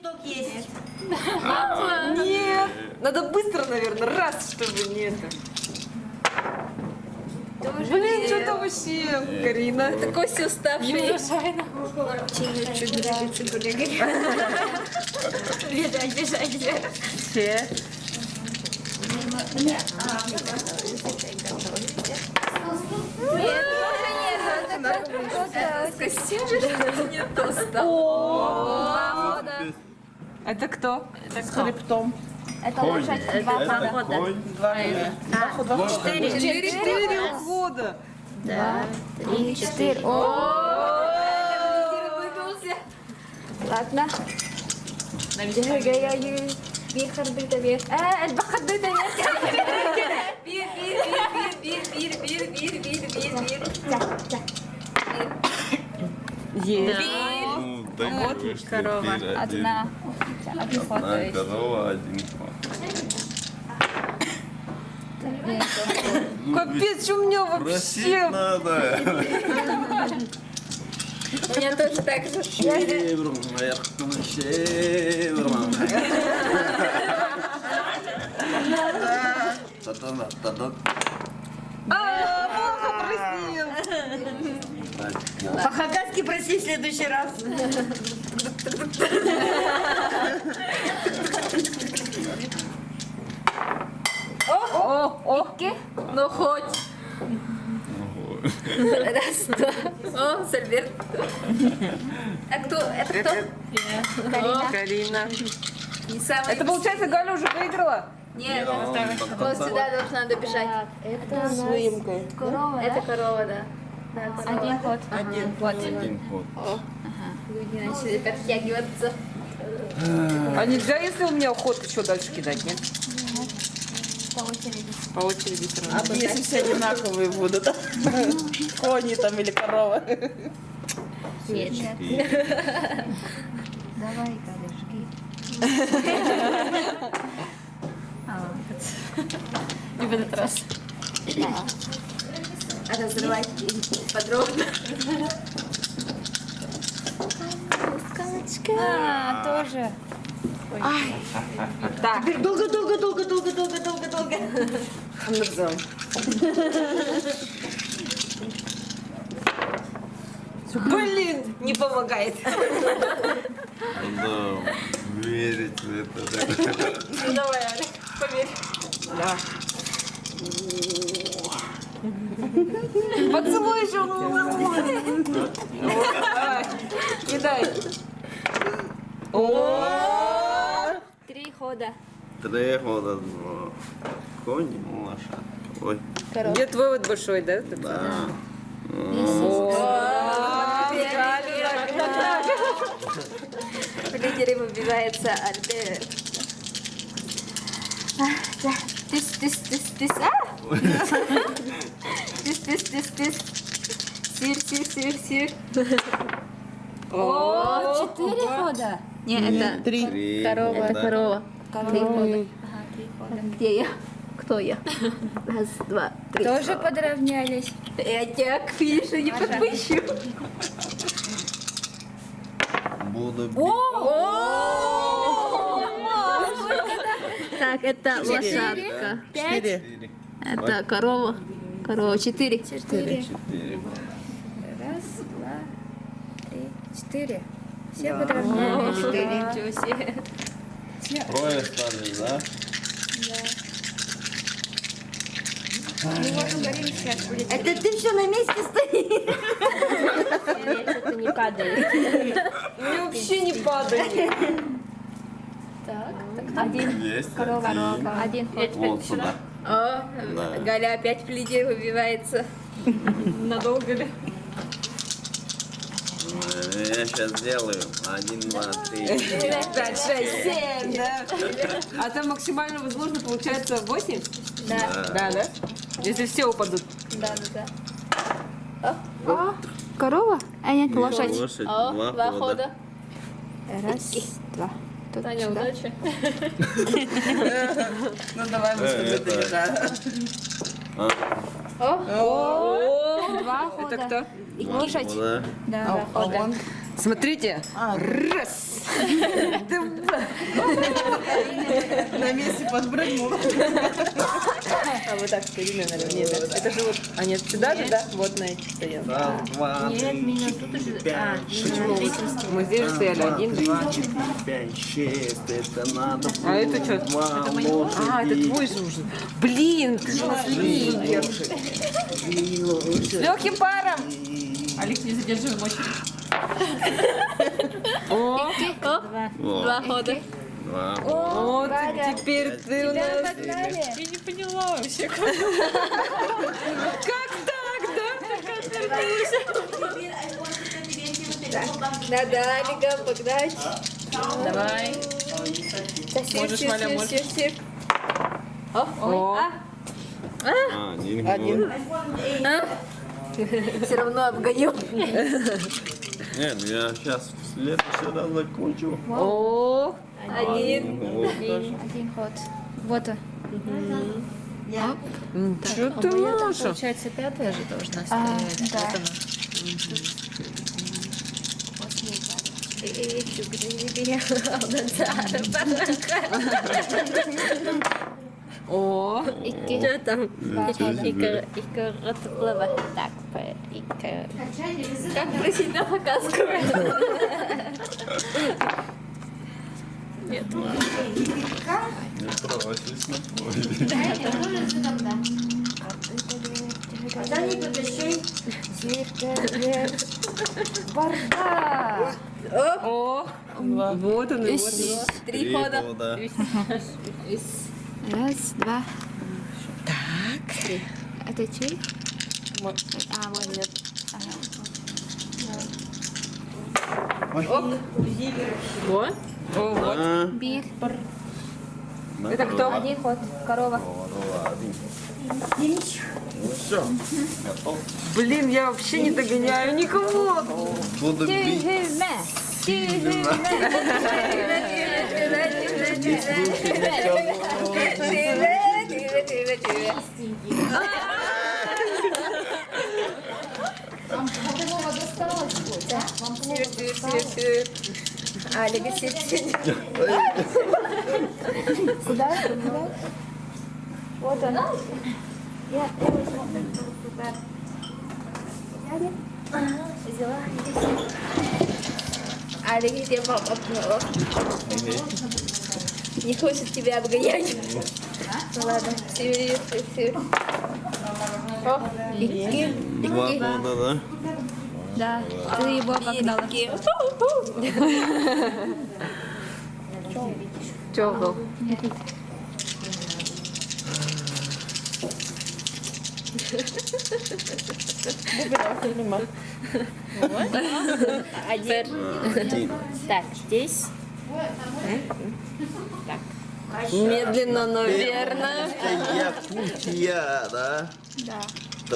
чуток есть. Нет. Надо быстро, наверное, раз, чтобы не это. Блин, что-то вообще, Карина. Это Костя уставший. Бежать, бежать, бежать. Все. Нет, тоже нет. Это костюм же нет тоста. Это кто? С хребтом. Это лошадь. Два хода. Четыре года. Два, три, четыре. О, ладно. Bir خربيطة بير البخدوتة بير Есть. Ну, дай бог, что корова. пир Одна ход, то Одна есть. корова, один ход. Капец, что у меня Просить вообще? надо. У меня тоже так же. Севером, наверху, севером. Та-да-да-да-да. Плохо просил. По-хакасски проси в следующий раз. Ну хоть. Раз, два. О, Сальберт. А кто? Это кто? Карина. Не самый. Это получается, Галя уже выиграла? Нет, Он до вот конца. сюда должна добежать. Это С выемкой. корова, Это корова, да. Да, корова. Один ход. Один ход. Люди начали подтягиваться. А нельзя, если у меня уход, еще дальше кидать, нет? По очереди. По очереди все равно. А если все одинаковые будут? Кони там или корова? Нет. Давай, корешки. Не в этот раз. А разрывать подробно. А, тоже. Так, Долго. Хамдерзам. Блин, не помогает. Надо верить в это. Ну давай, Аля, поверь. Да. Поцелуй еще. Давай, кидай. О! 3 хода. 3 года, 2. Кони, лошадка. Ой, Где твой вот большой, да? да. В лидере выбивается Альберт. Тыс. Тыс. Сир. О, 4 хода. Не, это 3 корова. Это корова. 3 хода. Ага, 3 хода. Где я? Кто я? Раз, два, три. Тоже подравнялись. Я тебя к финишу не подпущу. Буду бить. Так, это лошадка. 4. Это корова. Корова 4. 4. Раз, два, три, 4. Все подравнялись. 4. Ничего себе. Трое стали, да? Это ты все на месте стоишь? Это не падает. Мне вообще не падает. Один. Есть. Один ход. Вот сюда. О, Да. Галя опять в лидер выбивается. Надолго ли? Я сейчас сделаю. 1, 2, 3. 5, 6, 7, да? А там максимально возможно получается 8? Да, да? Если все упадут. Корова? А нет, лошадь. Лошадь, О, 2 2 хода. хода. Раз, два. Тут Таня, сюда. удачи. Ну давай мы с тобой Это- добежаем. Два хода. Это кто? И лошадь. Да. Да. А вон. Смотрите. Раз. На месте подпрыгнул. А вот так с Кариной, наверное, нет, да? Это же вот, а нет, сюда же, да? Вот на эти стоят. Раз, два, три, четыре, пять, шесть. Мы здесь же стояли. 1, 2. 5, 6, это надо. А это что? Два лошади. А, это твой же уже. Блин, ты же у нас лидер. С легким паром. Олег, не задерживаем очередь. О, Два хода. Два. вот теперь ты у нас. Я не поняла вообще, как. Как так, да? Надо Алика погнать. Давай. Можешь, Валя, можешь. О, Один. Все равно обгоню. Нет, я сейчас в следующий раз закончу. о, Один. Один ход. Вот он. что ты, Маша? Получается, пятая же должна А, стоять. да. Вот она. О, Что там? Икор отплыва. Так, как просить на показку? Не просись на поле. Дани, подожди. Бардак. о, вот он, и вот он. Три хода. Раз, два. Так. Это чей? А, вот нет. Вот. О, вот. А, Бир. Это кто? Один ход. Корова. Ну все, готов. Блин, я вообще не догоняю никого. Буду бить. Не слушай никого. Алика, сидит. Куда? Вот он. Я возьму туда. Взяла. Алика, тебе папа обняла. Не хочет тебя обгонять. Ну ладно, все. Два года, да? Да. Ты его обогнала. Чего? Один. Так, здесь. Медленно, но верно. Это Якутия, да? Да.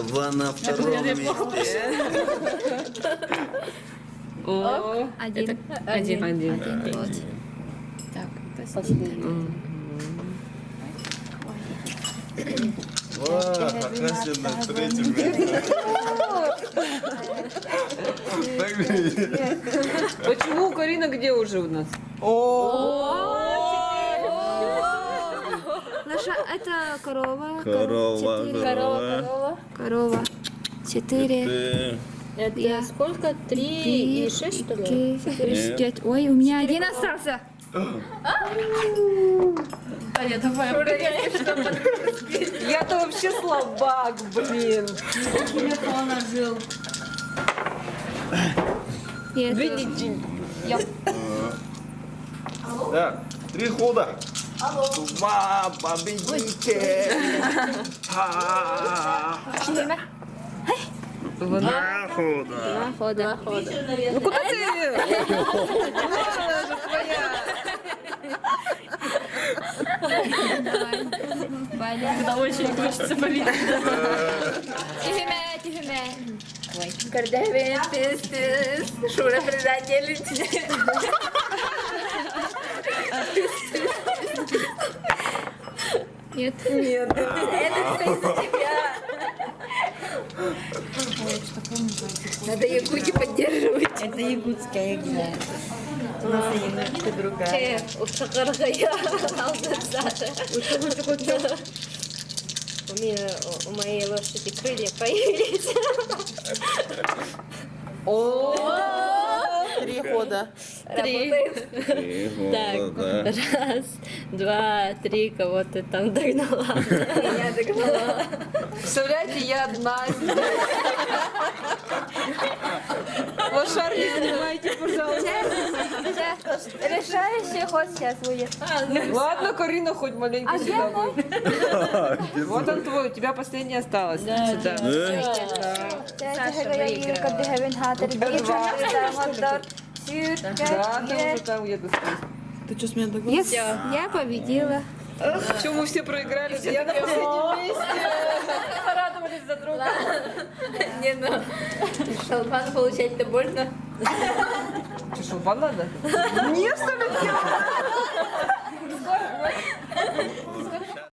Два на втором месте. О, Один. Один. один. Вот. Так, последний. О, оказывается, на третьем месте. Почему Карина где уже у нас? Наша, это корова. Корова, Четыре. корова. Корова. 4. Ты Это сколько? 3 и 6, что ли? 5. Ой, у меня один остался. Аня, давай. Я-то вообще слабак, блин. Видите? Так, 3 хода. Два победителя. Два хода. Хода. Ну куда ты? Она же твоя. Когда очень хочется победить. Тихо. Когда ты Шура предательница. Нет. Нет. Это из-за тебя. Надо Якути поддерживать. Это якутская игра. Nasıl yine? Ты другая. Şey, uşaklara ya aldım zaten. У моей лошади крылья появились. Три года. Работает. Так. Раз, два, три, кого ты там догнала. Я догнала. Представляете, я одна. Лошар не снимайте, пожалуйста. Решающий ход сейчас будет. Ладно, Карина, хоть маленько сюда будет. Вот он твой, у тебя последний осталось. Сюда. Да, ты уже там еду. Ты что, с меня договорилась? Я победила. Почему мы все проиграли? Я на последнем месте. Порадовались за друга. Не, ну, шалбан получать-то больно. Что, шелбан надо? Мне что ли делать?